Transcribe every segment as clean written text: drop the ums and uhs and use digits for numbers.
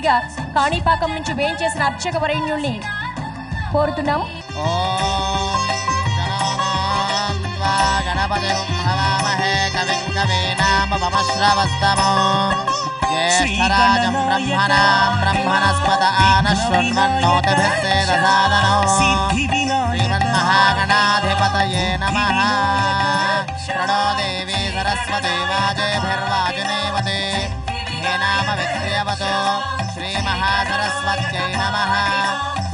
అతిథిగా కాణిపాకం నుంచి వేయించేసిన అర్చక వరేణ్యుల్ని కోరుతున్నాం. గణపతిం హవామహే కవిం కవీనాముపమశ్రవస్తమో జ్యేష్ఠరాజం బ్రహ్మణాం బ్రహ్మణస్పత ఆనశృణ్వన్నోతిభిస్సేదసాదనో శ్రీమన్మహాగణాధిపతయే నమః. ప్రణో దేవీ సరస్వతి వాజేభిర్వాజినేవతే హేనామ విక్రియవతో శ్రీమహాసరస్వత్యై నమః.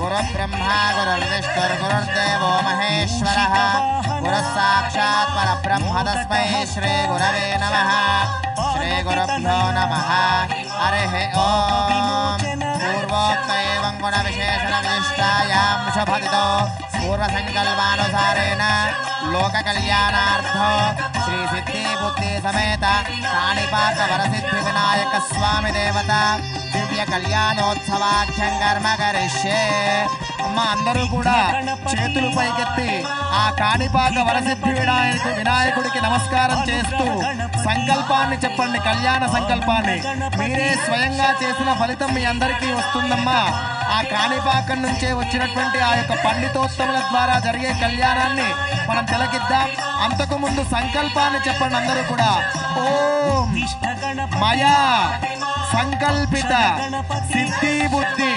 గురుబ్రహ్మా గురుర్విష్ణుర్గురుర్దేవో మహేశ్వరః గురుః సాక్షాత్ పరబ్రహ్మ తస్మై శ్రీ గురవే నమః. శ్రీ గురుభ్యో నమః. హరిః ఓం. పూర్వోక్త ఏవం గుణ విశేషణ విశిష్టాయాం శుభదితో పూర్వసంకల్పానుసారేణ లోక కళ్యాణార్థో శ్రీ సిద్ధి బుద్ధి సమేత కాణిపాక వరసిద్ధి వినాయక స్వామి దేవత దివ్య కళ్యాణోత్సవాఖ్యం కర్మ కరిష్యే. అమ్మ అందరూ కూడా చేతులు పైకెత్తి ఆ కాణిపాక వరసిద్ధి వినాయకుడికి నమస్కారం చేస్తూ సంకల్పాన్ని చెప్పండి. కళ్యాణ సంకల్పాన్ని మీరే స్వయంగా చేసిన ఫలితం మీ అందరికీ వస్తుందమ్మా. ఆ కాణిపాకం నుంచే వచ్చినటువంటి ఆ యొక్క పండితోత్తముల ద్వారా జరిగే కళ్యాణాన్ని మనం తిలకిద్దాం. అంతకు ముందు సంకల్పాన్ని చెప్పండి అందరూ కూడా. ఓం మయా సంకల్పిత సిద్ధి బుద్ధి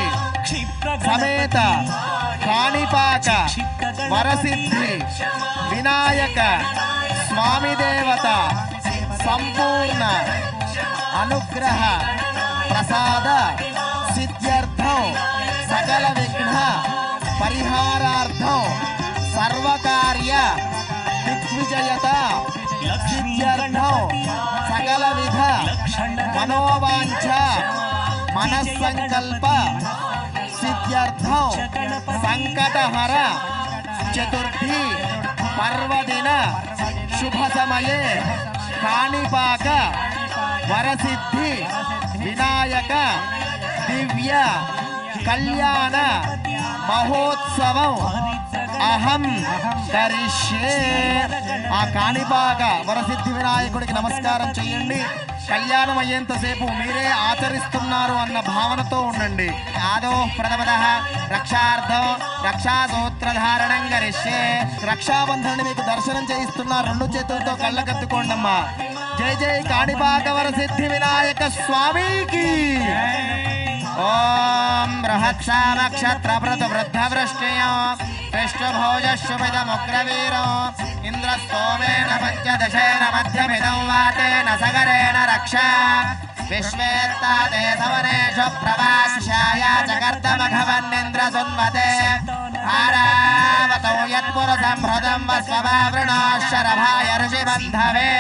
సమేత కాణిపాక వరసిద్ధి వినాయక స్వామి దేవత సంపూర్ణ అనుగ్రహ ప్రసాద సిద్ధ్యర్థం సకల విఘ్న పరిహారార్థం సర్వకార్య దిగ్విజయత సిద్ధ్యర్థం సకల విధ మనోవాంఛ మనస్సంకల్ప సిద్ధ్యర్థం సంకటహర చతుర్థి పర్వదిన శుభ సమయే కాణిపాక వరసిద్ధి వినాయక దివ్య కళ్యాణ మహోత్సవం అహం కరిష్యే. ఆ కాణిపాక వరసిద్ధి వినాయకుడికి నమస్కారం చేయండి. కళ్యాణం అయ్యేంతసేపు మీరే ఆచరిస్తున్నారు అన్న భావనతో ఉండండి. ఆదో ప్రథమతః రక్షార్థం రక్షాసూత్రధారణం కరిష్యే. రక్షాబంధనాన్ని మీకు దర్శనం చేయిస్తున్నారు. రెండు చేతులతో కళ్ళకత్తుకోండమ్మా. జై జై కాణిపాక వరసిద్ధి వినాయక స్వామికి. ఓం బృహత్సా నక్షత్ర భృతు వృద్ధ వృష్టియో విష్ణుభోజశుభిదముగ్రవీరో ఇంద్రస్తోమేన పంచదశేన మధ్యమిదం వాతేన సగరేణ రక్ష విశ్వేత్తాదే సవనేషు ప్రవాశాయ చకర్దమఘవన్నింద్ర సున్వతే ఆరావతో యత్పురుషం హృదం వస్వభావృణోశరభాయ ఋషిబంధవే.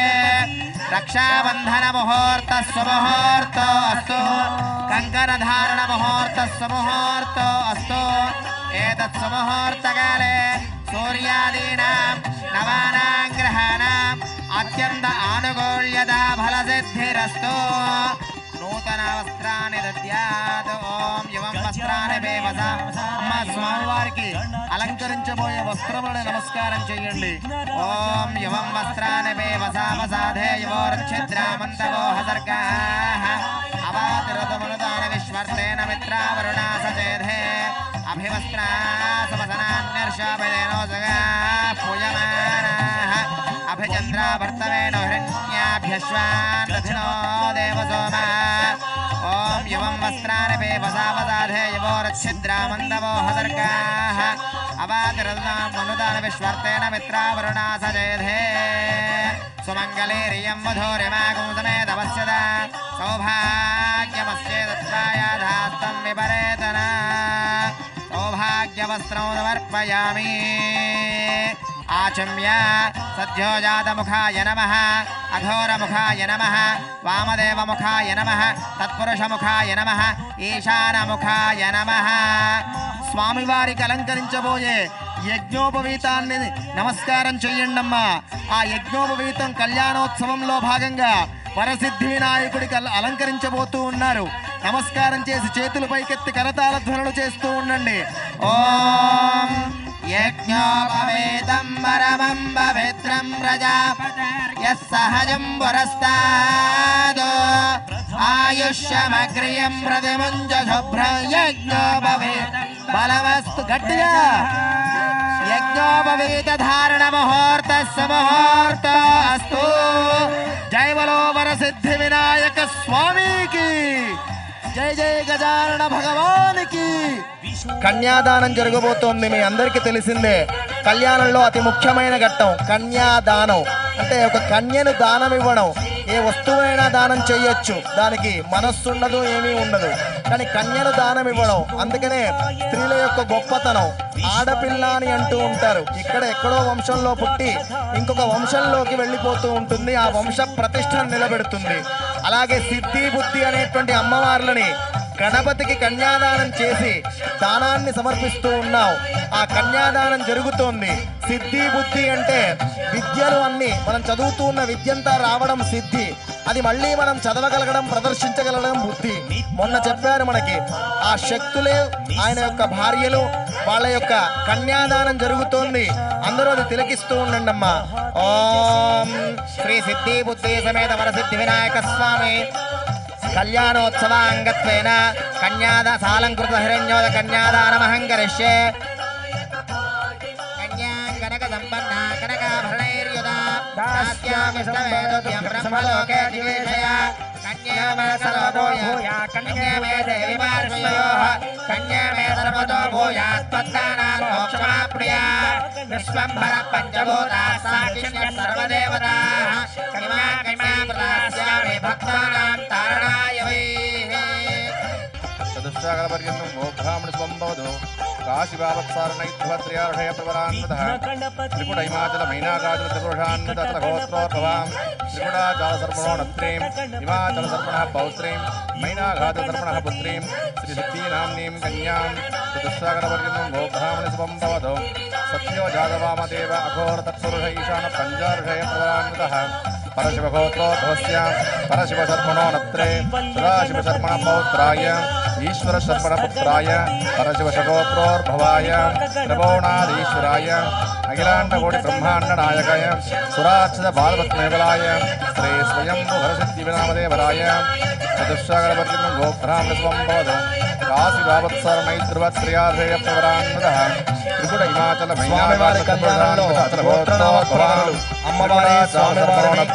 రక్షాబంధన ముహూర్తస్సు ముహూర్తో అస్తు కంకణధారణ ముహూర్తస్సు ముహూర్తో అస్తు. ఏతత్సు ముహూర్తకాలే సూర్యాదీనాం నవానాం గ్రహాణాం అత్యంత ఆనుకూల్యత ఫలసిద్ధిరస్తు. నూతన వస్త్రాన్ని దద్యాత్. ఓం యువం వస్త్రాన్ని వేవస. అమ్మ స్వామివారికి అలంకరించబోయే వస్త్రములను నమస్కారం చేయండి. ఓం యువం వస్త్రాన్ని వేవస వసాధే యువోర్ఛిద్రామంతవో హసర్గాః అవాతిరతమునుదాన విశ్వర్తేన మిత్రావరుణా సచేధే అభివస్త్రాసవసనాన్యర్షాపదేనో జగా పూయమానాః అభిచంద్రావర్తవేణో హిరణ్యాభ్యశ్వాన్ రథినో దేవసోమా. ఓం యువం వస్త్రాన్ని వేవసా వసాధే యువోర్ఛిద్రామంతవో హసర్గాః అవాతిరతమునుదాన విశ్వర్తేన మిత్రావరుణా సచేధే సుమంగళీరియం మధురిమాగం సమేతవస్యద సౌభాగ్యమస్యేదత్రాయాధాస్తం విపరేతన. సౌభాగ్యవస్త్రం సమర్పయామి. ఆచమ్య సద్యోజాతముఖాయ నమః అఘోరముఖాయ నమః వామదేవముఖాయ నమః తత్పురుషముఖాయ నమః ఈశానముఖాయ నమః. స్వామివారికి అలంకరించబోయే యజ్ఞోపవీతాన్ని నమస్కారం చెయ్యండమ్మా. ఆ యజ్ఞోపవీతం కళ్యాణోత్సవంలో భాగంగా వరసిద్ధి వినాయకుడికి అలంకరించబోతూ ఉన్నారు. నమస్కారం చేసి చేతులు పైకెత్తి కరతాళ ధ్వనులు చేస్తూ ఉండండి. ఓం యజ్ఞోపవీతం పరమం పవిత్రం ప్రజాపతిర్యః సహజం పురస్తాద్ ఆయుష్యమగ్రియం ప్రతిముంజ శుభ్రం యజ్ఞో భవేత్ బలమస్తు గట్టిగా యజ్ఞోపవేత ధారణ ముహూర్త ముహూర్త అస్తు. జై బలో వరసిద్ధి వినాయక స్వామికి జై జై గజానన భగవానికి. కన్యాదానం జరగబోతోంది. మీ అందరికీ తెలిసిందే, కళ్యాణంలో అతి ముఖ్యమైన ఘట్టం కన్యాదానం. అంటే ఒక కన్యను దానం ఇవ్వడం. ఏ వస్తువైనా దానం చేయొచ్చు, దానికి మనస్సు ఉండదు, ఏమీ ఉండదు. కానీ కన్యను దానం ఇవ్వడం, అందుకనే స్త్రీల యొక్క గొప్పతనం. ఆడపిల్ల అని అంటూ ఉంటారు. ఇక్కడ ఎక్కడో వంశంలో పుట్టి ఇంకొక వంశంలోకి వెళ్ళిపోతూ ఉంటుంది, ఆ వంశ ప్రతిష్టను నిలబెడుతుంది. అలాగే సిద్ధి బుద్ధి అనేటువంటి అమ్మవార్లని గణపతికి కన్యాదానం చేసి దానాన్ని సమర్పిస్తూ ఉన్నాం. ఆ కన్యాదానం జరుగుతోంది. సిద్ధి బుద్ధి అంటే విద్యలు అన్ని మనం చదువుతూ ఉన్న విద్యంతా రావడం సిద్ధి, అది మళ్ళీ మనం చదవగలగడం ప్రదర్శించగలగడం బుద్ధి. మొన్న చెప్పారు మనకి ఆ శక్తులే ఆయన యొక్క భార్యలు, వాళ్ళ యొక్క కన్యాదానం జరుగుతోంది. అందరూ అది తిలకిస్తూ ఉండండి అమ్మా. ఓం శ్రీ సిద్ధి బుద్ధి సమేత వరసిద్ధి వినాయక స్వామి కళ్యాణోత్సవాంగత్వేన సాలంకృత హిరణ్యోద కన్యాదానమహం కరిష్యే. కన్యాంగనక సంపన్న కనకాభరణైర్యుదా దాస్యామి సమేతుభ్యం బ్రహ్మలోకే నివేశయ. కన్యామే సర్వభూయ కన్యామే దేవి పార్శ్వయోః కన్యామే సర్వతో భూయాత్ త్వద్దానాత్ మోక్షమాప్నుయాత్. విశ్వంభర పంచభూతా సాక్షిణ్య సర్వదేవతాః కన్యా ప్రదాస్యామి భక్తానాం తారణాయ వై. చతుష్టాగరపర్యంతం గోబ్రాహ్మణ స్వంభవదో కాశీబావత్సారణైత్వత్ర్యార్షయ ప్రవరాన్వితః త్రిపుట హిమాచల మైనాకాచల త్రిపురుషాన్విత గోత్రోద్భవాం త్రిపుటాచాల సర్పణోణత్రీం హిమాచల సర్పణః పౌత్రీం మైనాఘాత సర్పణః పుత్రీం శ్రీ సిద్ధీనామ్నీం కన్యాం చతుష్టాగరపర్యంతం గోబ్రాహ్మణ స్వంభవదో సత్యో జాతవామదేవ అఘోర తత్పురుష ఈశాన పంచార్షయ ప్రవరాన్వితః పరశివగోత్రోద్భవస్య పరశివశర్మణోనత్రే సదాశివశర్మణ పౌత్రాయ ఈశ్వరశర్మణపుత్రాయ పరశివశగోత్రోద్భవాయ త్రిభువనాధీశ్వరాయ అఖిలాండకోటి బ్రహ్మాండనాయకాయ సురాక్షిత బాలపద్మేవలాయ శ్రీ స్వయంభు వరసిద్ధి వినామదేవరాయ చతుష్టాగరపర్యంతం గోబ్రాహ్మణ స్వంభవదో కాశీబావత్సరణైర్ధ్రువత్ర్యార్షయ ప్రవరాన్వితః త్రిపుట హిమాచల మైనాకాచల త్రిపురుషాన్విత అమ్మవారి స్వామివారిని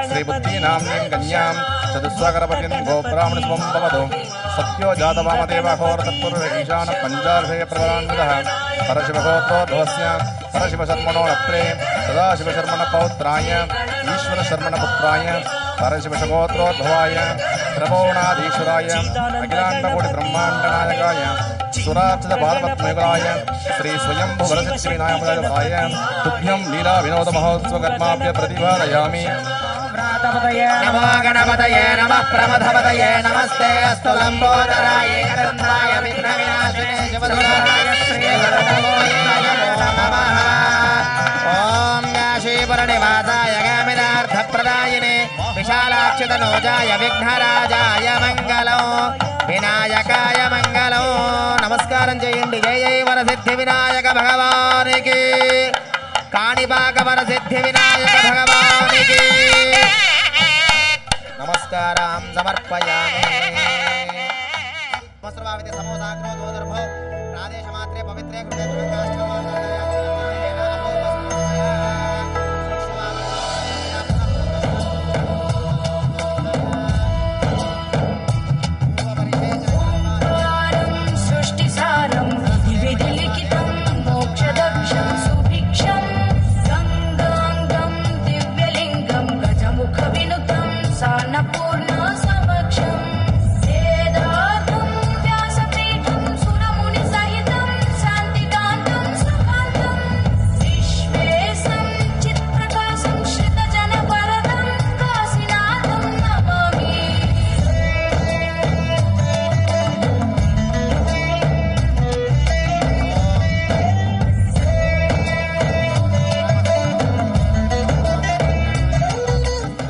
శ్రీ బుద్ధీనామ్నీం కన్యాం చతుస్సాగరపర్యంతం గోబ్రాహ్మణ స్వంభవదో సత్యో జాతవామదేవఘోర తత్పురుష ఈశాన పంచార్షయ ప్రవరాన్వితః పరశివగోత్రోద్భవస్య పరశివశర్మణోనత్రే సదాశివశర్మణ పౌత్రాయ ఈశ్వరశర్మణపుత్రాయ పరశివశగోత్రోద్భవాయ త్రిభువనాధీశ్వరాయ అఖిలాండకోటి బ్రహ్మాండనాయకాయ సురాక్షిత బాలపద్మేవలాయ శ్రీ స్వయంభు వరసిద్ధి వినాయకాయ తుభ్యం లీలా వినోద మహోత్సవ కర్మాభ్య ప్రతిపాదయామి. నమో గణపతయే నమః ప్రమథపతయే నమస్తే అస్తు లంబోదరాయ ఏకదంతాయ విఘ్నవినాశినే శివధరాయ శ్రీవరదమోయాయ నమః. ఓం కాశీపురనివాసాయ గామినార్థప్రదాయినే విశాలాక్షితనోజాయ విఘ్నరాజాయ మంగళం వినాయకాయ మంగళం. నమస్కారం చేయండి. జయ జయ వరసిద్ధి వినాయక భగవానికి, కాణిపాక వరసిద్ధి వినాయక భగవానికి నమస్కారం సమర్పయామి. వస్త్రభావిత సమోసాగ్రో దోదర్భో ప్రాదేశమాత్రే పవిత్రే కృతే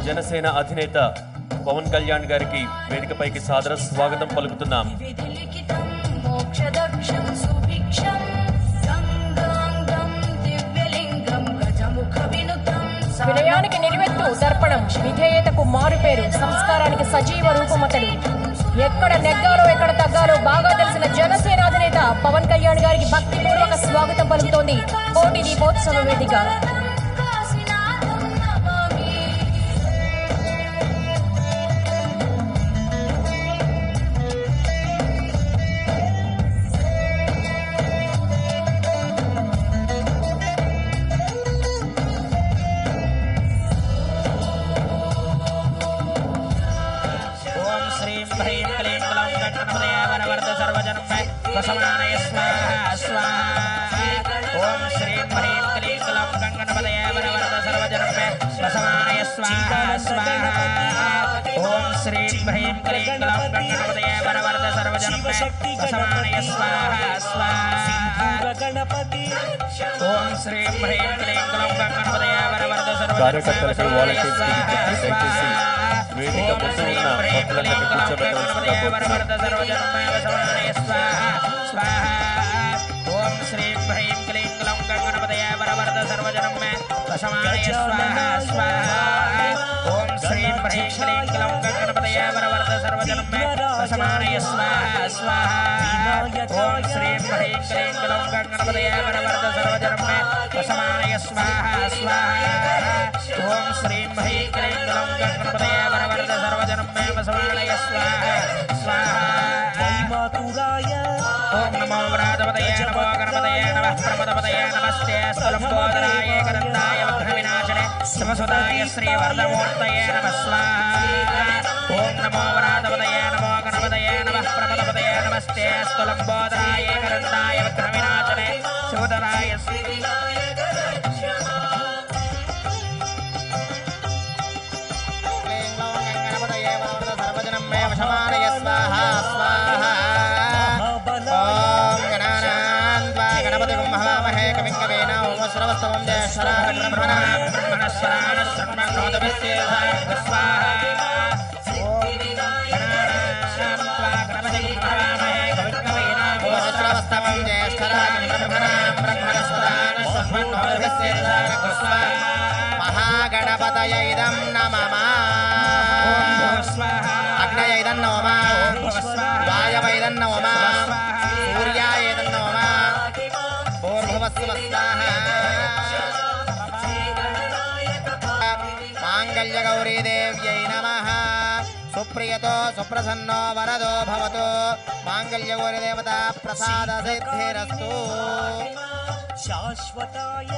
జనసేన అధినేత పవన్ కళ్యాణ్ గారికి వేదికపైకి సాదర స్వాగతం పలుకుతున్నాం. వినయానికి నిలువెత్తు దర్పణం, విధేయతకు మారుపేరు, సంస్కారానికి సజీవ రూపమతడు. ఎక్కడ నెగ్గాలో ఎక్కడ తగ్గాలో బాగా తెలిసిన జనసేన అధినేత పవన్ కళ్యాణ్ గారికి భక్తిపూర్వక స్వాగతం పలుకుతోంది కోటి దీపోత్సవ వేదిక. वसमानय स्वाहा स्वाहा ओम श्रीं ह्रीं क्लीं क्लौं गंगणपतये वरवरद सर्वजनमे वसमानय स्वाहा स्वाहा ओम श्रीं ह्रीं क्लीं क्लौं गंगणपतये वरवरद सर्वजनमे वसमानय स्वाहा स्वाहा गणपति ओम श्रीं ह्रीं क्लीं क्लौं गंगणपतये वरवरद కార్యకర్తలకు వాలంటీర్స్ దయచేసి వేదిక ముందు ఉన్న భక్తులందరినీ కూర్చోబెట్టవలసిందిగా ओम श्रीं ह्रीं क्लीं क्लौं गंगणपतये वरवरद सर्वजनमे वसमानय स्वाहा स्वाहा ओम श्रीं ह्रीं क्लीं क्लौं गंगणपतये वरवरद सर्वजनमे वसमानय स्वाहा स्वाहा ओम श्रीं ह्रीं क्लीं क्लौं गंगणपतये वरवरद सर्वजनमे वसमानय स्वाहा स्वाहा ओम श्रीं ह्रीं क्लीं क्लौं गंगणपतये वरवरद सर्वजनमे वसमानय स्वाहा स्वाहा ओम नमो व्रातपतये नमो गणपतये नमः प्रमदपतये नमस्ते स्थलम्बोदराय करन्दाय वक्रविनाशने समसुताय श्रीवरदमूर्तये नमः स्वाहा ओम नमो व्रातपतये नमो गणपतये नमः प्रमदपतये नमस्ते स्थलम्बोदराय करन्दाय वक्रविनाशने सुदराय गणपतये वरवरद सर्वजनमे वशमानय स्वाहा स्वाहा श्रवस्तवं जयश्वराः ब्रह्मणाः ब्रह्मणस्वराः श्रवणोदभिस्तेधाः स्वाहा ओम श्रवस्तवं जयश्वराः ब्रह्मणाः ब्रह्मणस्वराः श्रवणोदभिस्तेधाः स्वाहा महागणपतये इदं नमः अग्नये इदं नमः वायवे इदं नमः सूर्याय इदं नमः मांगल्य गौरी देव्यै नमः सुप्रियतो सुप्रसन्नो वरदो भवतु मांगल्य गौरी देवता प्रसाद सिद्धिरस्तु शाश्वताय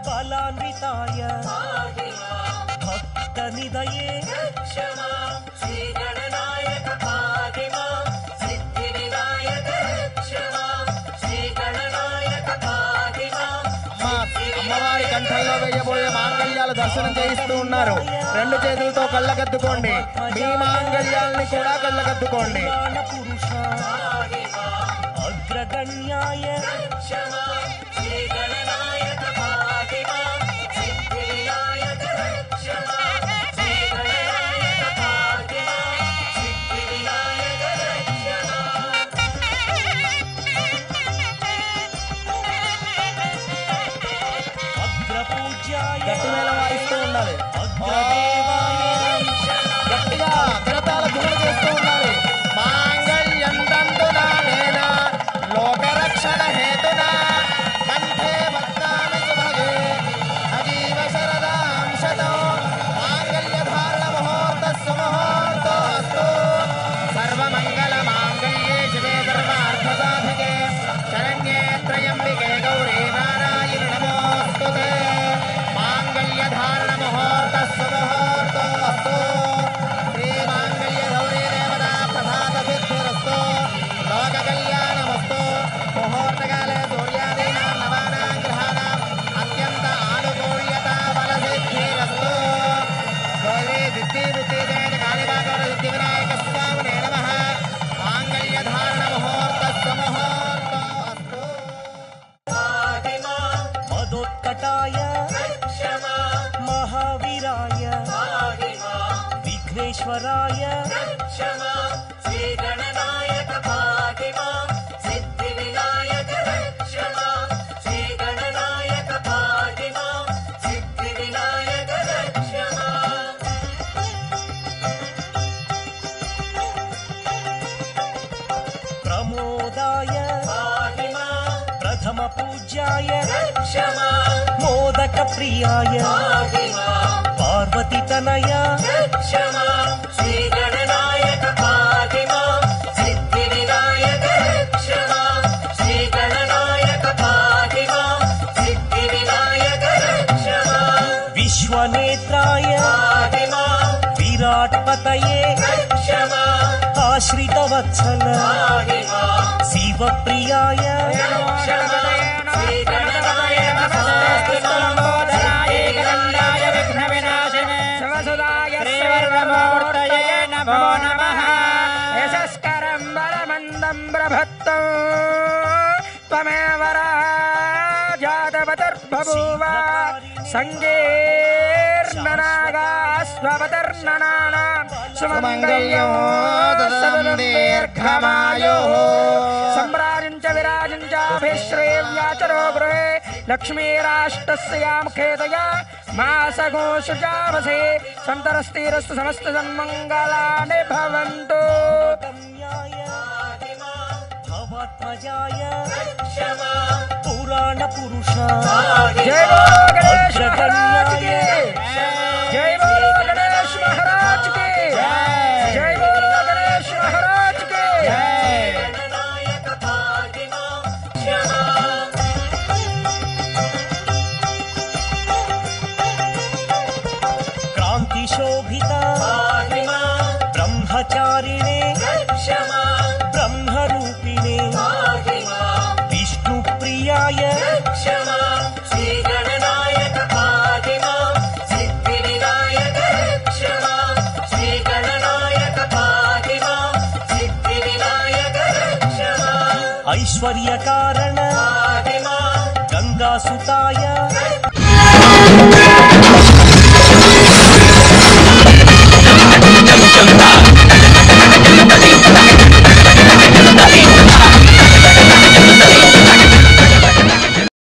बलान्विताय भक्तनिधये అమ్మవారి కంఠంలో వేయబోయే మాంగళ్యాలు దర్శనం చేయిస్తూ ఉన్నారు. రెండు చేతులతో కళ్ళకద్దుకోండి. మీ మాంగళ్యాల్ని కూడా కళ్ళకద్దుకోండి. అగ్రగణ్యాయ గట్టి మేళం వాయిస్తూ ఉండాలి. గట్టిగా కరతాళ ధ్వని చేస్తూ ఉండాలి. మాంగళ్యం తంతునా నేనా లోకరక్షణ హేతునా కంఠే భక్తామి సుభగే అజీవ శరదాం శతం మాంగళ్య ధారణ ముహూర్త సుముహూర్తో అస్తు సర్వమంగళ మాంగళ్యే శివే సర్వార్థ సాధికే శరణ్యే త్రయంబికే గౌరీ నారాయణి నమోస్తుతే धारण मुहूर्त सुमुहूर्त अस्तु श्री मांगल्य गौरी देवता प्रसाद सिद्धिरस्तु लोक कल्याणमस्तु मुहूर्त काले सूर्यादीनां नवानां ग्रहाणां अत्यंत आनुकूल्यता बल सिद्धिरस्तु गौरी सिद्धि बुद्धि जय कालिकागौर सिद्धि विनायक स्वामिने नमः मांगल्य धारण मुहूर्त सुमुहूर्त अस्तु मदोत्कटाय महावीराय विघ्नेश्वराय श्रीगणनायक भागिमा सिद्धिविनायक रक्षमा श्रीगणनायक भागिमा सिद्धिविनायक प्रथम पूज्याय मोदक प्रियाय पार्वती तनया श्री गणनायक पाहि मां सिद्धि विनायक क्षमा श्री गणनायक पाहि मां सिद्धि विनायक क्षमा विश्वनेत्राय पाहि मां विराट पतये क्षमा आश्रित वत्सल पाहि मां शिव प्रियाय यशस्करं बलमन्दं प्रभत्तं त्वमेव राजातपतिर्बभूव सङ्गेर्ननागास्वपतिर्ननानां सुमङ्गल्यो दीर्घमायुः सम्राजं च विराजं चाभिश्रेव्याचरो गृहे लक्ष्मीराष्ट्रस्यां खेतया मासगोषुजावसे सन्तरस्तिरस्तु समस्त सन्मङ्गलानि भवन्तु भवात्मजाय क्षमा पुराण पुरुष जय बोलो गणेश महाराज की जय बोलो गणेश महाराज की जय बोलो गणेश महाराज की गणनायक पाहि मां क्षमा क्रांति शोभिता पाहि मां ब्रह्मचारिणे क्षमा ब्रह्मरूपिणे पाहि मां विष्णु प्रियाय क्षमा श्री गणनायक पाहि मां सिद्धि विनायक क्षमा श्री गणनायक पाहि मां सिद्धि विनायक क्षमा ऐश्वर्य कारण पाहि मां गंगा सुताय